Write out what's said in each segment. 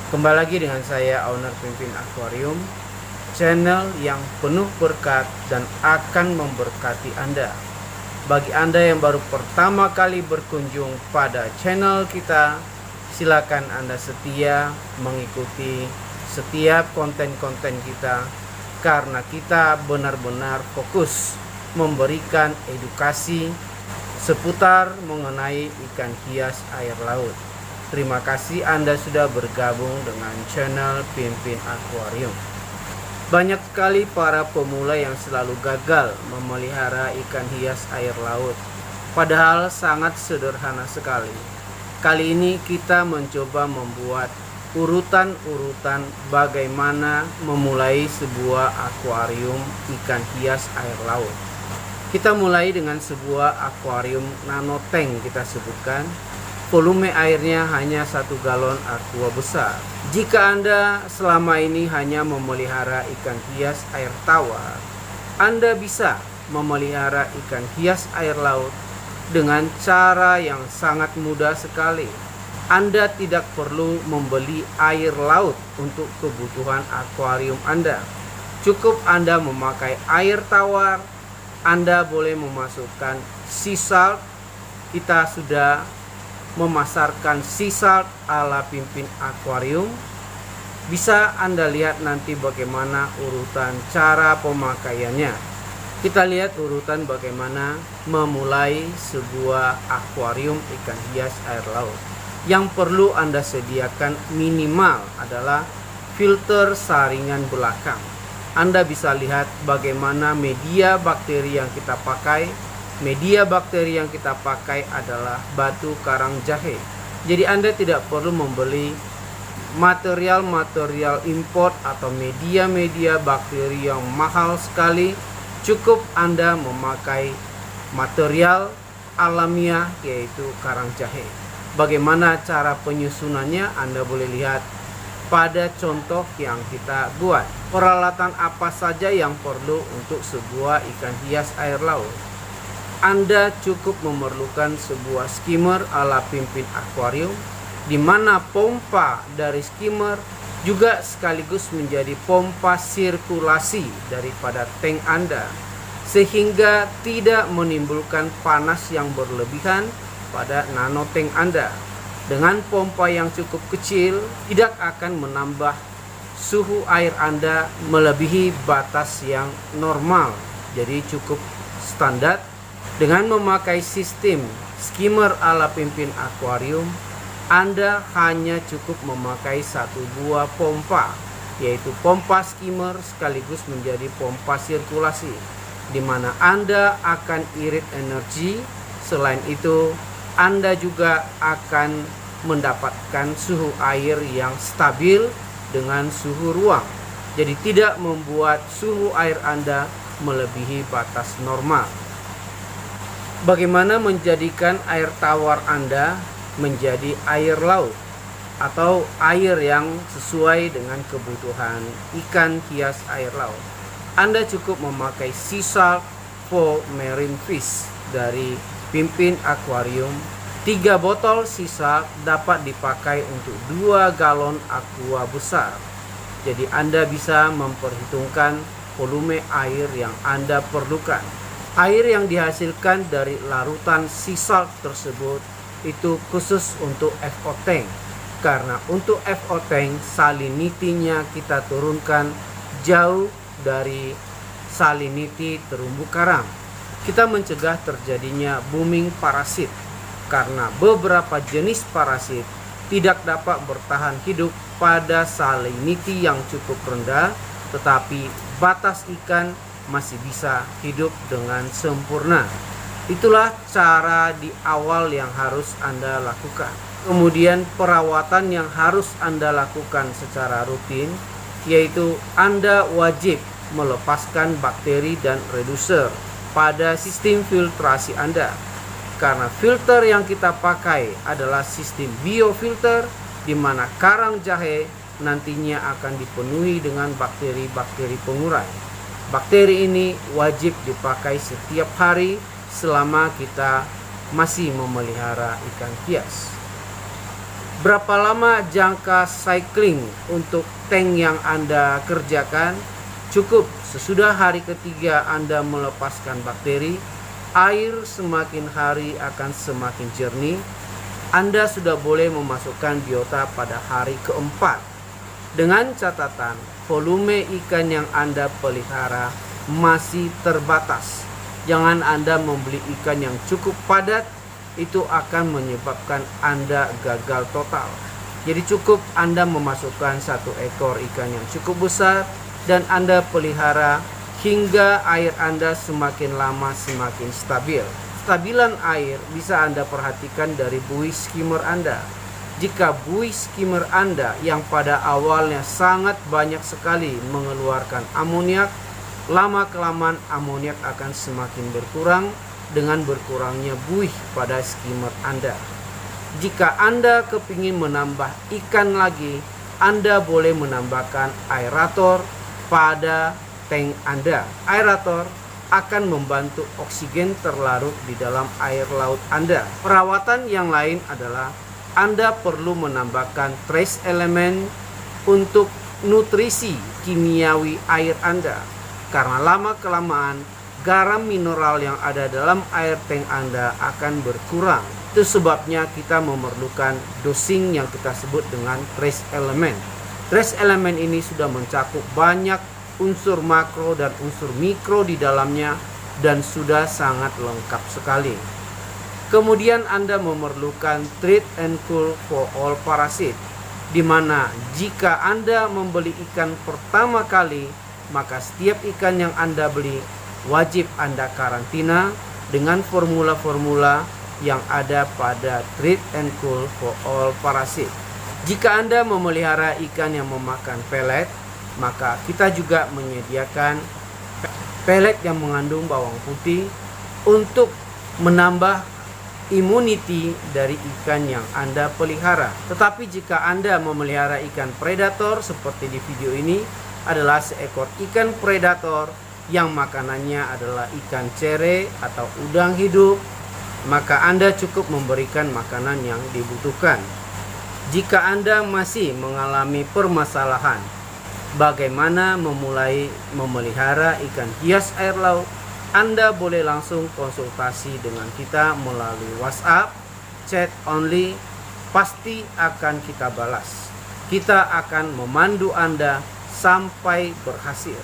Kembali lagi dengan saya, owner Pimpin Aquarium, channel yang penuh berkat dan akan memberkati Anda. Bagi Anda yang baru pertama kali berkunjung pada channel kita, silakan Anda setia mengikuti setiap konten-konten kita, karena kita benar-benar fokus memberikan edukasi seputar mengenai ikan hias air laut. Terima kasih Anda sudah bergabung dengan channel Pimpin Aquarium. Banyak sekali para pemula yang selalu gagal memelihara ikan hias air laut, padahal sangat sederhana sekali. Kali ini kita mencoba membuat urutan-urutan bagaimana memulai sebuah akuarium ikan hias air laut. Kita mulai dengan sebuah akuarium nano tank, kita sebutkan. Volume airnya hanya 1 galon aqua besar. Jika Anda selama ini hanya memelihara ikan hias air tawar, Anda bisa memelihara ikan hias air laut dengan cara yang sangat mudah sekali. Anda tidak perlu membeli air laut untuk kebutuhan akuarium Anda. Cukup Anda memakai air tawar. Anda boleh memasukkan sea salt. Kita sudah memasarkan sea salt ala Pimpin Aquarium. Bisa Anda lihat nanti bagaimana urutan cara pemakaiannya. Kita lihat urutan bagaimana memulai sebuah akuarium ikan hias air laut. Yang perlu Anda sediakan minimal adalah filter saringan belakang. Anda bisa lihat bagaimana media bakteri yang kita pakai. Media bakteri yang kita pakai adalah batu karang jahe. Jadi Anda tidak perlu membeli material-material import atau media-media bakteri yang mahal sekali. Cukup Anda memakai material alamiah, yaitu karang jahe. Bagaimana cara penyusunannya Anda boleh lihat pada contoh yang kita buat. Peralatan apa saja yang perlu untuk sebuah ikan hias air laut? Anda cukup memerlukan sebuah skimmer ala Pimpin Aquarium, di mana pompa dari skimmer juga sekaligus menjadi pompa sirkulasi daripada tank Anda, sehingga tidak menimbulkan panas yang berlebihan pada nano tank Anda. Dengan pompa yang cukup kecil, tidak akan menambah suhu air Anda melebihi batas yang normal. Jadi cukup standar. Dengan memakai sistem skimmer ala Pimpin Aquarium, Anda hanya cukup memakai satu buah pompa, yaitu pompa skimmer sekaligus menjadi pompa sirkulasi, di mana Anda akan irit energi. Selain itu, Anda juga akan mendapatkan suhu air yang stabil dengan suhu ruang. Jadi tidak membuat suhu air Anda melebihi batas normal. Bagaimana menjadikan air tawar Anda menjadi air laut atau air yang sesuai dengan kebutuhan ikan hias air laut? Anda cukup memakai sea salt for marine fish dari Pimpin Aquarium. 3 botol sea salt dapat dipakai untuk 2 galon aqua besar. Jadi Anda bisa memperhitungkan volume air yang Anda perlukan. Air yang dihasilkan dari larutan sea salt tersebut itu khusus untuk FO tank, karena untuk FO tank salinitinya kita turunkan jauh dari saliniti terumbu karang. Kita mencegah terjadinya booming parasit, karena beberapa jenis parasit tidak dapat bertahan hidup pada saliniti yang cukup rendah, tetapi batas ikan masih bisa hidup dengan sempurna. Itulah cara di awal yang harus Anda lakukan. Kemudian perawatan yang harus Anda lakukan secara rutin, yaitu Anda wajib melepaskan bakteri dan reducer pada sistem filtrasi Anda. Karena filter yang kita pakai adalah sistem biofilter, di mana karang jahe nantinya akan dipenuhi dengan bakteri-bakteri pengurai. Bakteri ini wajib dipakai setiap hari selama kita masih memelihara ikan hias. Berapa lama jangka cycling untuk tank yang Anda kerjakan? Cukup sesudah hari ketiga Anda melepaskan bakteri, air semakin hari akan semakin jernih. Anda sudah boleh memasukkan biota pada hari keempat. Dengan catatan, volume ikan yang Anda pelihara masih terbatas. Jangan Anda membeli ikan yang cukup padat, itu akan menyebabkan Anda gagal total. Jadi cukup Anda memasukkan 1 ekor ikan yang cukup besar dan Anda pelihara hingga air Anda semakin lama semakin stabil. Stabilan air bisa Anda perhatikan dari buih skimmer Anda. Jika buih skimmer Anda yang pada awalnya sangat banyak sekali mengeluarkan amoniak, lama-kelamaan amoniak akan semakin berkurang dengan berkurangnya buih pada skimmer Anda. Jika Anda kepingin menambah ikan lagi, Anda boleh menambahkan aerator pada tank Anda. Aerator akan membantu oksigen terlarut di dalam air laut Anda. Perawatan yang lain adalah Anda perlu menambahkan trace element untuk nutrisi kimiawi air Anda. Karena lama-kelamaan garam mineral yang ada dalam air tank Anda akan berkurang. Itu sebabnya kita memerlukan dosing yang kita sebut dengan trace element. Trace element ini sudah mencakup banyak unsur makro dan unsur mikro di dalamnya dan sudah sangat lengkap sekali. Kemudian Anda memerlukan treat and cool for all parasit, di mana jika Anda membeli ikan pertama kali, maka setiap ikan yang Anda beli wajib Anda karantina dengan formula-formula yang ada pada treat and cool for all parasit. Jika Anda memelihara ikan yang memakan pelet, maka kita juga menyediakan pelet yang mengandung bawang putih untuk menambah immunity dari ikan yang Anda pelihara. Tetapi jika Anda memelihara ikan predator seperti di video ini, adalah seekor ikan predator yang makanannya adalah ikan cere atau udang hidup, maka Anda cukup memberikan makanan yang dibutuhkan. Jika Anda masih mengalami permasalahan bagaimana memulai memelihara ikan hias air laut, Anda boleh langsung konsultasi dengan kita melalui WhatsApp, chat only, pasti akan kita balas. Kita akan memandu Anda sampai berhasil.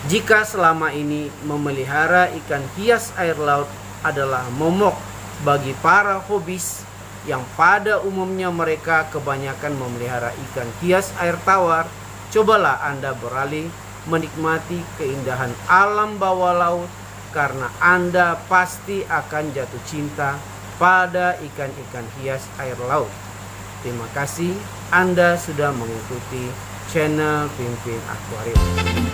Jika selama ini memelihara ikan hias air laut adalah momok bagi para hobis yang pada umumnya mereka kebanyakan memelihara ikan hias air tawar, cobalah Anda beralih menikmati keindahan alam bawah laut, karena Anda pasti akan jatuh cinta pada ikan-ikan hias air laut. Terima kasih Anda sudah mengikuti channel Pimpin Aquarium.